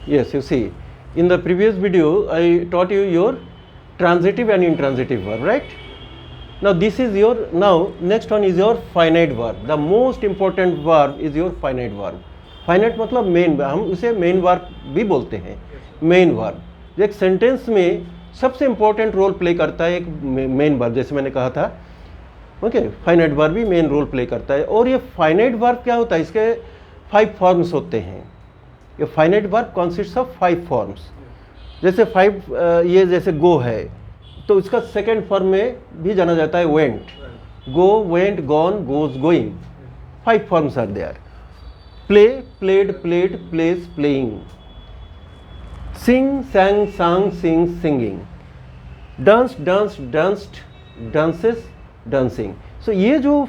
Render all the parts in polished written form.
Yes, you see, in the previous video, I taught you your transitive and intransitive verb, right? Now this is your, now next one is your finite verb. The most important verb is your finite verb. Finite मतलब main, हम उसे main verb भी बोलते हैं, main verb. एक sentence में सबसे important role play करता है एक मेन वर्ब, जैसे मैंने कहा था। ओके, फाइनाइट वर्ब भी मेन रोल प्ले करता है। और ये फाइनाइट वर्ब क्या होता है, इसके 5 फॉर्म्स होते हैं। ये finite verb consist of 5 forms. जैसे 5 ये जैसे गो है तो इसका सेकेंड फॉर्म में भी जाना जाता है went. Go, went, gone, goes, going, 5 forms are there. Play, played, played, plays, playing. Sing, sang, sang, sing, singing। Dance, dance, danced, dances, dancing. So ये जो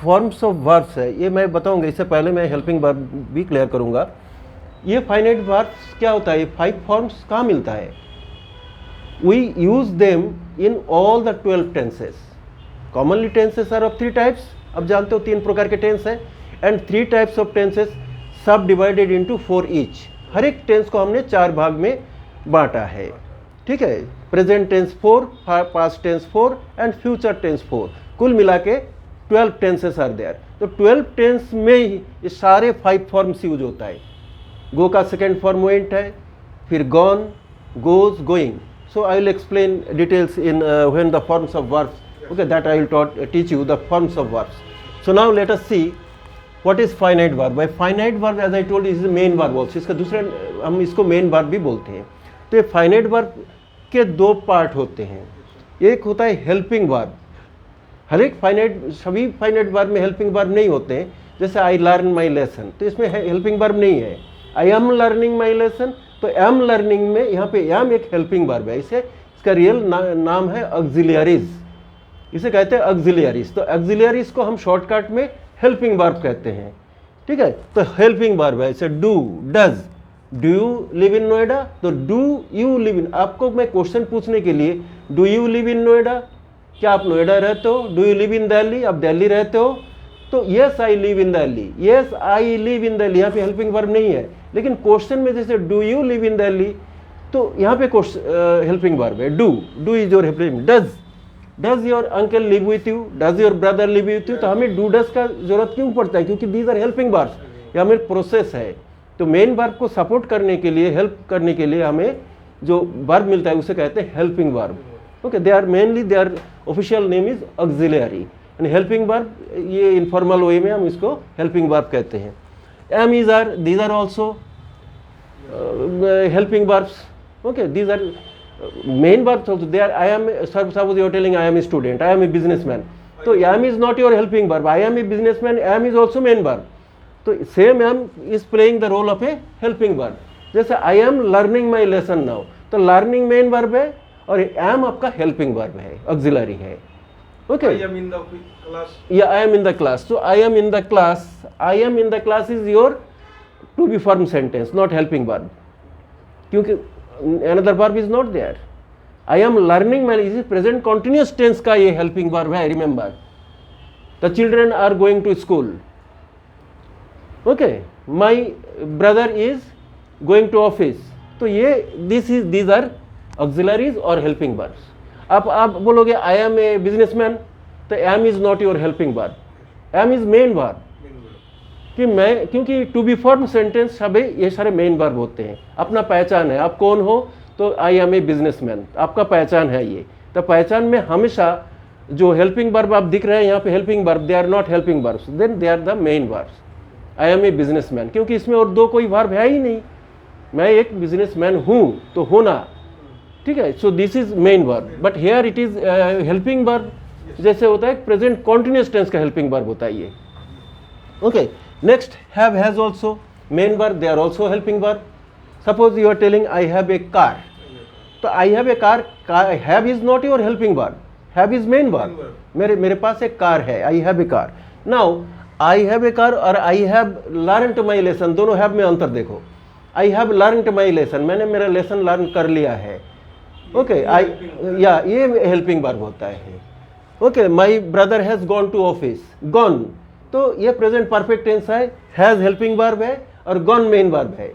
फॉर्म्स ऑफ वर्ब्स है ये मैं बताऊंगा, इससे पहले मैं हेल्पिंग वर्ब भी क्लियर करूंगा। ये फाइनाइट वर्ब्स क्या होता है, 5 फॉर्म्स कहाँ मिलता है? We use them in all the 12 tenses. Commonly tenses are of 3 types, अब जानते हो 3 प्रकार के टेंस हैं, and 3 types of tenses subdivided into 4 each. हर एक टेंस को हमने 4 भाग में बांटा है, ठीक है। Present tense 4, past tense 4 and future tense 4, कुल मिला के 12 टेंसेस आर देयर। तो 12 टेंस में ही ये सारे 5 फॉर्म्स यूज होता है। गो का सेकेंड फॉर्म वेंट है, फिर gone, goes, going. So I will explain details in when the forms of verbs, okay, that I will teach you the forms of verbs. So now let us see what is finite verb. By finite verb as I told is main verb also, इसका दूसरे हम इसको main verb भी बोलते हैं। तो ये finite verb के 2 पार्ट होते हैं। एक होता है हेल्पिंग वर्ब। हर एक सभी फाइनाइट वर्ब में हेल्पिंग वर्ब नहीं होते हैं। जैसे आई लर्न माई लेसन, तो इसमें हेल्पिंग वर्ब नहीं है। I am learning my lesson, तो एम लर्निंग में यहाँ पे एम एक हेल्पिंग वर्ब है। इसका रियल नाम है ऑक्सिलियरीज, इसे कहते हैं ऑक्सिलियरीज। तो ऑक्सिलियरीज को हम शॉर्टकट में हेल्पिंग वर्ब कहते हैं, ठीक है। तो हेल्पिंग वर्ब है, इसे do, does. Do you live in Noida, तो डू यू लिव इन, आपको मैं क्वेश्चन पूछने के लिए do you live in Noida, क्या आप नोएडा रहते हो? Do you live in Delhi, आप दिल्ली रहते हो? तो yes I live in Delhi, yes I live in Delhi, यहाँ पे हेल्पिंग वर्ब नहीं है। लेकिन क्वेश्चन में जैसे do you live in Delhi, तो यहाँ पे हेल्पिंग वर्ब है do is your helping. Does your uncle live with you, does your brother live with you, तो हमें डू डज का जरूरत क्यों पड़ता है? क्योंकि दीज आर हेल्पिंग वर्ब्स, ये हमें प्रोसेस है। तो मेन वर्ब को सपोर्ट करने के लिए, हेल्प करने के लिए हमें जो वर्ब मिलता है उसे कहते हैं helping verb. Okay, they are mainly, their official name is auxiliary. And helping verb ये इनफॉर्मल वे में हम इसको हेल्पिंग वर्ब कहते हैं। Am is are, these are also helping verbs. Okay, these are main verbs also. They are, I am, suppose you are telling I am a student, I am a businessman, so am is not your helping verb. I am a businessman, am is also main verb. तो same am is playing the role of a helping verb. जैसे I am learning my lesson now, तो learning main verb है और am आपका helping verb है, auxiliary है। Okay, I am in the class, yeah, I am in the class. So I am in the class, I am in the class is your to be form sentence, not helping verb, क्योंकि another verb is not there. I am learning my, is present continuous tense का ये helping verb है, remember. The children are going to school. Okay, my brother is going to office. तो ये these are auxiliaries or helping verbs. आप बोलोगे I am a businessman, तो am is not your helping verb. Am is main verb. कि मैं, क्योंकि to be form sentence सभी ये सारे मेन वर्ब होते हैं। अपना पहचान है, आप कौन हो, तो आई एम ए बिजनेसमैन, आपका पहचान है ये। तो पहचान में हमेशा जो हेल्पिंग वर्ब आप दिख रहे हैं यहाँ पे helping verb, they are not helping verbs, then they are the main verbs. I am a businessman, क्योंकि इसमें और 2 कोई वर्ब है ही नहीं, मैं एक बिजनेसमैन हूँ तो होना, ठीक है। सो this is main verb, but here it is helping verb. जैसे होता है प्रेजेंट कॉन्टिन्यूस टेंस का हेल्पिंग वर्ब होता है ये। Okay, next have has also main verb, they are also helping verb. Suppose you are telling I have a car, तो I have a car, have is not your helping verb, have is main verb. मेरे पास एक car है, I have a car. Now I have a car और I have learned my lesson, दोनों have में अंतर देखो। I have learned my lesson, मैंने मेरा लेसन लर्न कर लिया है। ओके, या ये हेल्पिंग वर्ब होता है। Okay, my brother has gone to office, gone, तो ये प्रेजेंट परफेक्ट टेंस है, हैज हेल्पिंग वर्ब है और गॉन मेन वर्ब है।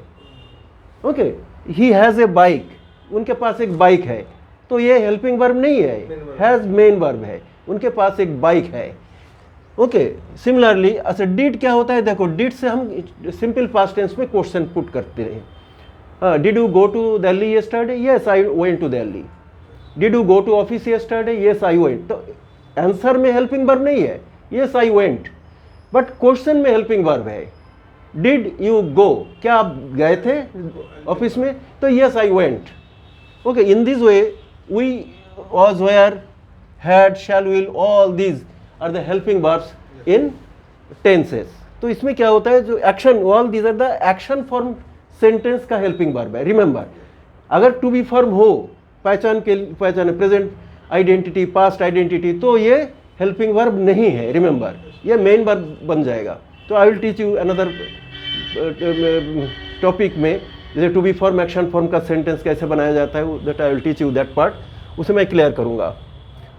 Okay, he has a bike, उनके पास एक बाइक है, तो ये हेल्पिंग वर्ब नहीं है, हैज़ मेन वर्ब है, उनके पास एक बाइक है। ओके, सिमिलरली अच्छा डिड क्या होता है, देखो डिड से हम सिंपल पास्ट टेंस में क्वेश्चन पुट करते हैं। Did you go to Delhi yesterday? Yes I went to Delhi. Did you go to office yesterday? Yes I went. तो आंसर में हेल्पिंग वर्ब नहीं है, yes I went, but question में helping verb है। Did you go, क्या आप गए थे ऑफिस में? तो yes I went. Okay, in this way we, was, where, had, shall, will, all these are the helping verbs in tenses. तो इसमें क्या होता है, जो action, all these are the action form sentence का helping verb है। Remember, अगर to be form हो, पहचान प्रेजेंट आइडेंटिटी, पास्ट आइडेंटिटी, तो ये हेल्पिंग वर्ब नहीं है। रिमेंबर, ये मेन वर्ब बन जाएगा। तो I will teach you another topic में, जैसे to be form action form का सेंटेंस कैसे बनाया जाता है, that I will teach you that part, उसे मैं क्लियर करूंगा।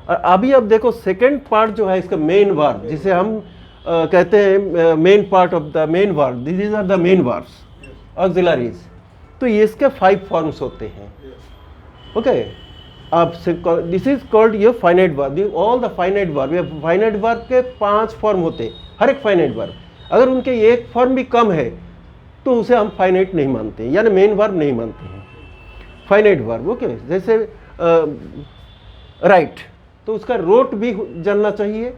और अभी अब देखो सेकंड पार्ट जो है इसका मेन वर्ब, जिसे हम कहते हैं main part of the main verb, this are the main verbs, auxiliaries. तो ये इसके 5 फॉर्म्स होते हैं। ओके, आप this is called your finite verb. All the finite verb, ये फाइनाइट वर्ब के 5 फॉर्म होते हैं। हर एक फाइनाइट वर्ब, अगर उनके एक फॉर्म भी कम है तो उसे हम फाइनाइट नहीं मानते हैं, यानी मेन वर्ब नहीं मानते हैं, फाइनाइट वर्ब। ओके, जैसे राइट, तो उसका रोट भी जानना चाहिए।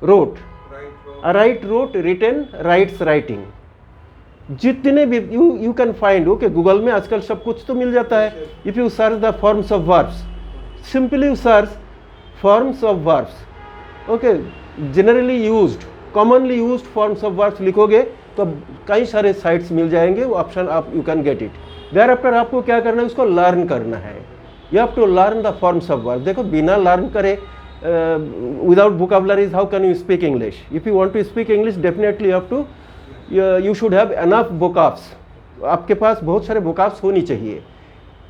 Wrote, write, wrote, written, writes, writing, जितने भी you can find. Okay, Google में आजकल सब कुछ तो मिल जाता है। If you search the forms of verbs, simply you search forms of verbs. Okay, generally used, commonly used forms of verbs लिखोगे तो कई सारे साइट्स मिल जाएंगे, वो ऑप्शन आप you can get it. There after आपको क्या करना है, उसको लर्न करना है। You have to learn the forms of verbs. देखो, बिना लर्न करे, without vocabularies how can you speak English? If you want to speak English, definitely you have to, you should have enough vocabs. आपके पास बहुत सारे vocabs होनी चाहिए।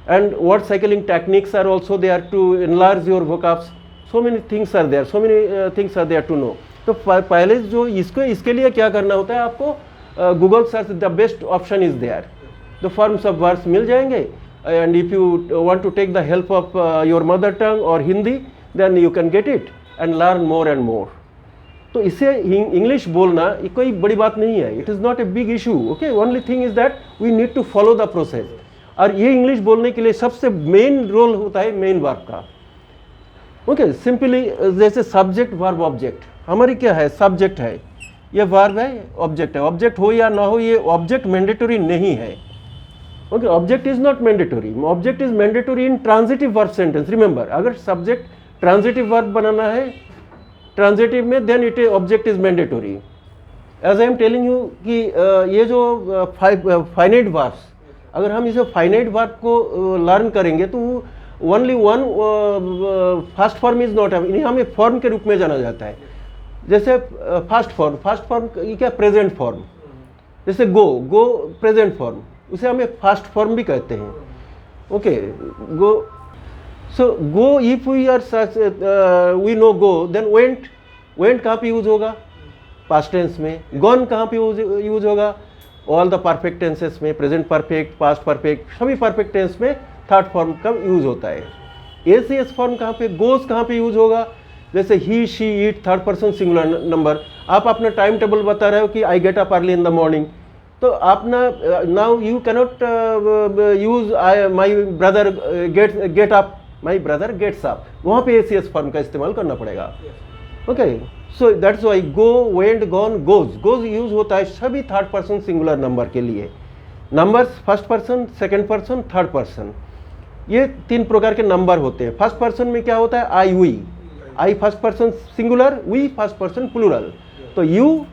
And word cycling techniques are also there to enlarge your vocabs. So many things are there, so many things are there to know. तो पहले जो इसके लिए क्या करना होता है, आपको Google search, the best option is there, the forms of words मिल जाएंगे। And if you want to take the help of your mother tongue और Hindi, then you can get it and learn more and more. तो इससे English बोलना ये कोई बड़ी बात नहीं है, it is not a big issue. Okay, only thing is that we need to follow the process. और ये इंग्लिश बोलने के लिए सबसे मेन रोल होता है मेन वर्ब का। ओके, सिंपली जैसे सब्जेक्ट, वर्ब, ऑब्जेक्ट। हमारी क्या है, सब्जेक्ट है, ये वर्ब है, ऑब्जेक्ट है। ऑब्जेक्ट हो या ना हो, ये ऑब्जेक्ट मैंडेटरी नहीं है। Okay, object is not mandatory, object is mandatory in transitive verb sentence. Remember, अगर सब्जेक्ट ट्रांजिटिव वर्ब बनाना है ट्रांजिटिव में, then it object is mandatory. As I am telling you कि ये जो फाइनाइट वर्ब्स, अगर हम इसे फाइनाइट वर्ब को लर्न करेंगे तो only one first form is not, इन्हें हमें फॉर्म के रूप में जाना जाता है। जैसे फर्स्ट फॉर्म ये क्या, प्रेजेंट फॉर्म। जैसे गो, गो प्रेजेंट फॉर्म, उसे हमें फर्स्ट फॉर्म भी कहते हैं। Okay, go, so go, if we are we know go, then went, went कहाँ पे यूज होगा, पास्ट टेंस में। गॉन कहाँ पे यूज होगा, ऑल द परफेक्ट टेंसेस में, प्रेजेंट परफेक्ट, पास्ट परफेक्ट, सभी परफेक्ट टेंस में थर्ड फॉर्म का यूज होता है। एसीएस फॉर्म कहाँ पे, गोज कहाँ पे यूज होगा, जैसे he, she, it, third person singular number. आप अपना टाइम टेबल बता रहे हो कि I get up early in the morning, तो आप ना, now you cannot use my brother get up, my brother gets up, वहाँ पे एसीएस फॉर्म का इस्तेमाल करना पड़ेगा। Okay, so that's why go, went, gone, goes. Goes use होता है सभी थर्ड पर्सन सिंगुलर नंबर के लिए। Numbers first person, second person, third person, ये 3 प्रकार के नंबर होते हैं। फर्स्ट पर्सन में क्या होता है, I, we. I first person singular, we first person plural. तो you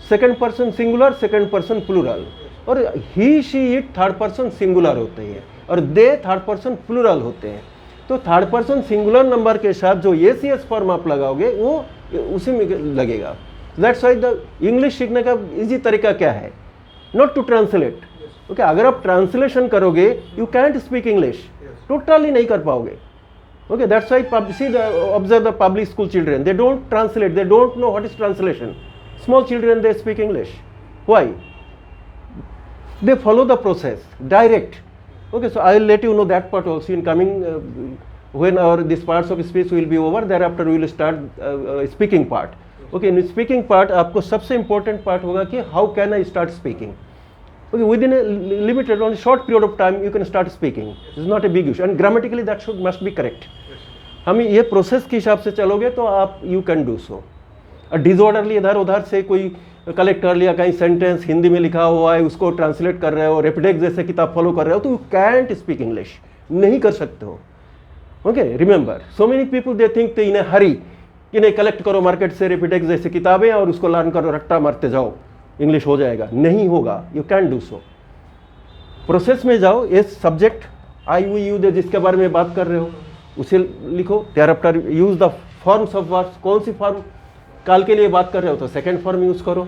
second person singular, second person plural, और he, she, it third person singular होते हैं, और दे थर्ड पर्सन प्लूरल होते हैं। तो थर्ड पर्सन सिंगुलर नंबर के साथ जो एसीएस फॉर्म आप लगाओगे वो उसी में लगेगा। दैट्स व्हाई द इंग्लिश सीखने का इजी तरीका क्या है, नॉट टू ट्रांसलेट। ओके, अगर आप ट्रांसलेशन करोगे you can't speak English, totally नहीं कर पाओगे। Okay, that's why observe the public school children. They don't translate. They don't know what is translation. Small children, they speak English. Why? They follow the process, direct. Okay, so I will let you know that part also in coming when our these parts of speech will be over. Thereafter we will start speaking part. Okay, in speaking part आपको सबसे important part होगा कि how can I start speaking. Okay, within a limited on a short period of time you can start speaking. This is not a big issue and grammatically that must be correct. हम ये process के हिसाब से चलोगे तो आप you can do so. Disorderly इधर उधर से कोई कलेक्ट कर लिया, कहीं सेंटेंस हिंदी में लिखा हुआ है उसको ट्रांसलेट कर रहे हो, रेपिडेक्स जैसे किताब फॉलो कर रहे हो, तो यू कैंट स्पीक इंग्लिश, नहीं कर सकते हो. Okay, remember so many people they think in a hurry कि नहीं कलेक्ट करो मार्केट से रेपिडेक्स जैसे किताबें और उसको लर्न करो, रट्टा मारते जाओ, इंग्लिश हो जाएगा. नहीं होगा, you can do so. Process में जाओ, ये सब्जेक्ट आई वी यू जिसके बारे में बात कर रहे हो उसे लिखो. There after use the forms of verbs. कौन सी फॉर्म काल के लिए बात कर रहे हो तो सेकंड फॉर्म यूज़ करो.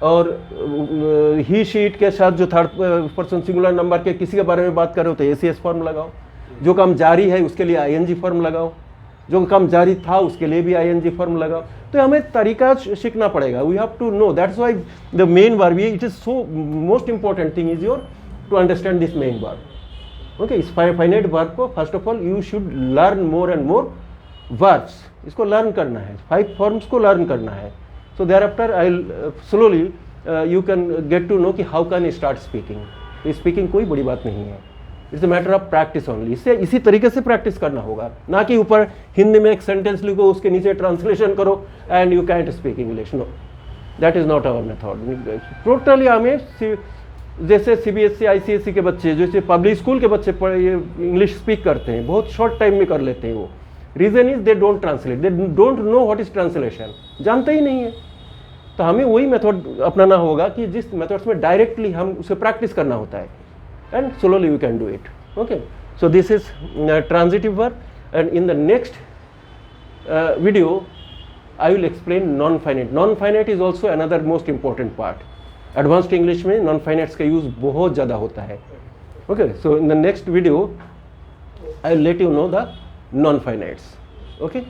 और ही शीट के साथ जो थर्ड पर्सन सिंगुलर नंबर के किसी के बारे में बात कर रहे हो तो एसीएस फॉर्म लगाओ. जो काम जारी है उसके लिए आईएनजी फॉर्म लगाओ. जो काम जारी था उसके लिए भी आईएनजी फॉर्म लगाओ. तो हमें तरीका सीखना पड़ेगा. We have to know. That's why the main verb, it is so most important thing is your to understand this main verb. Okay, इस फाइनाइट वर्ब को first of all you should learn more and more verbs. इसको learn करना है, 5 forms को learn करना है. So thereafter I slowly you can get to know कि how can start speaking. Speaking कोई बड़ी बात नहीं है, it's a matter of practice only. इससे इसी तरीके से प्रैक्टिस करना होगा, ना कि ऊपर हिंदी में एक सेंटेंस लिखो उसके नीचे ट्रांसलेशन करो and you can't speak English. No, that is not our method. Totally हमें जैसे सीबीएसई आईसीएसई के बच्चे, जैसे पब्लिक स्कूल के बच्चे इंग्लिश स्पीक करते हैं, बहुत शॉर्ट टाइम में कर लेते हैं. वो reason is they don't translate, they don't know what is translation, जानते ही नहीं है. तो हमें वही मेथड अपनाना होगा कि जिस मेथड्स में डायरेक्टली हम उसे प्रैक्टिस करना होता है and slowly we can do it. Okay, so this is transitive verb and in the next video I will explain non finite. Non finite is also another most important part. Advanced English में non finites का use बहुत ज़्यादा होता है. Okay, so in the next video I will let you know the non-finites. Okay.